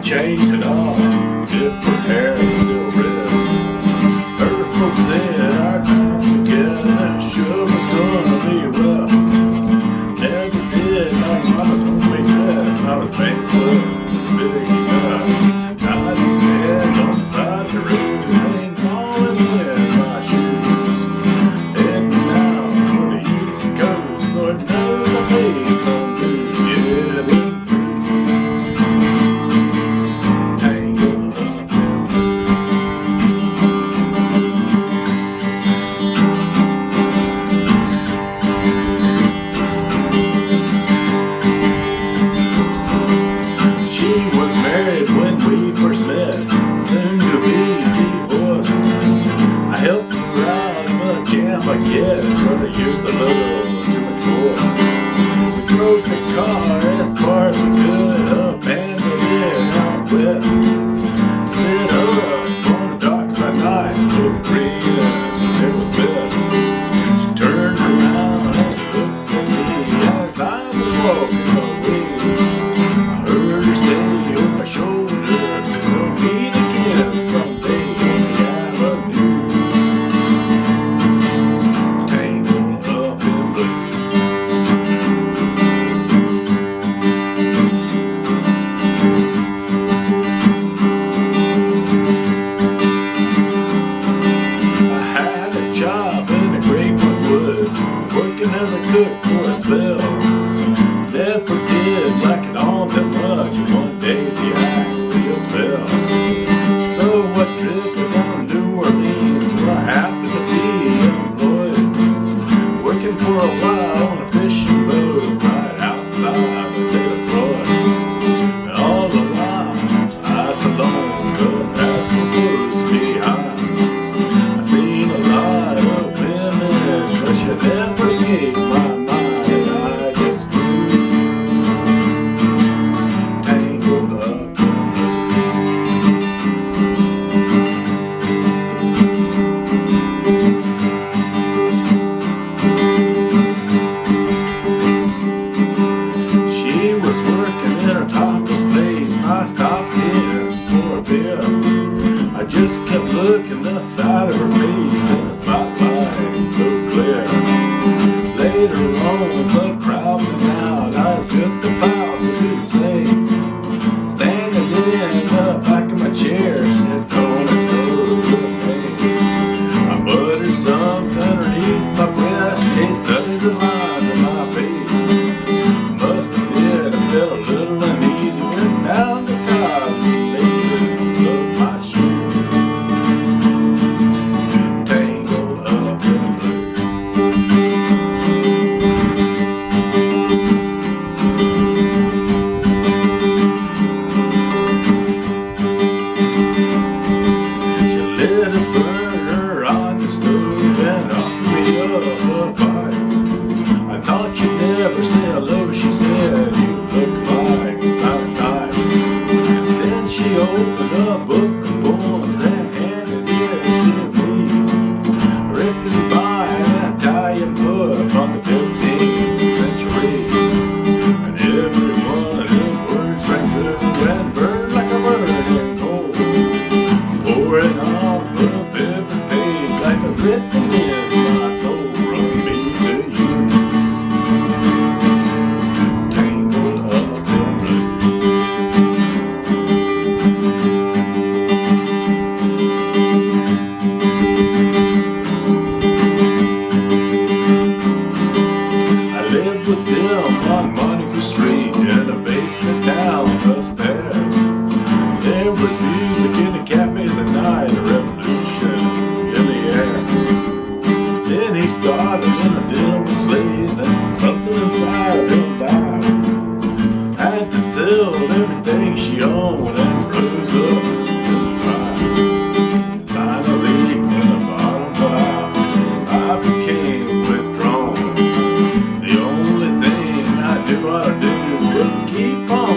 changed it all. If her hair was still red, her folks said our times together sure was gonna be rough. Never did like mama's homemade dress. I was bankrupt, big enough. I stand on the side of the road and rain falling in my shoes. Heading down for the East Coast, Lord knows I paid some dues getting through. Tangled up. She was married when we first met, soon to be divorced. I helped her out of a jam, I guess, but I used a little too much force. We drove the car as far as we could, abandoned it out west. Split up on a dockside night, both green and it was best. She turned around and looked at me as I was walking away. I heard her say over my shoulder, we'll meet again someday on the avenue. Tangled up in blue. I had a job in the Grapewood Woods, working as a cook for a spell. Never did like it all that much, and one day the axe just fell. So I drifted down to New Orleans, where I happened to be employed, working for a while on a fishing boat right outside of Detroit. And all the while, I was alone, the past was close behind. I seen a lot of women, but you never escaped my mind. I just grew tangled up. She was working in her topless place. I stopped in for a beer. I just kept looking the side of her face in the spotlight so clear. Later on, the crowd went out. I was just about to do the same. Standing in the back of my chair, said, "Gonna go to the pain." I muttered something underneath my breath. She studied the lines of my face. Must admit, I felt a little uneasy. Went down the top, laces of my shoes. Tangled up in blue. She lit a burner on the stove and offered me up a bite. I thought you'd never say hello, she said, "You look like summertime." Then she opened a book of poems and handed it to me, written by an Italian poet from the 15th century. And every one of them words rang true and burned like a burning coal, pouring off of every page like a written in my soul from me to you. Tangled up in blue. I lived with them on Monica Street in a basement down the stairs. There was music in the cafes at night, a revolution in the air. Then he started in a deal with slaves, and something inside of him died. Had to sell everything she owned and rose up inside. Finally, when the bottom fell out, I became withdrawn. The only thing I knew how to do was keep on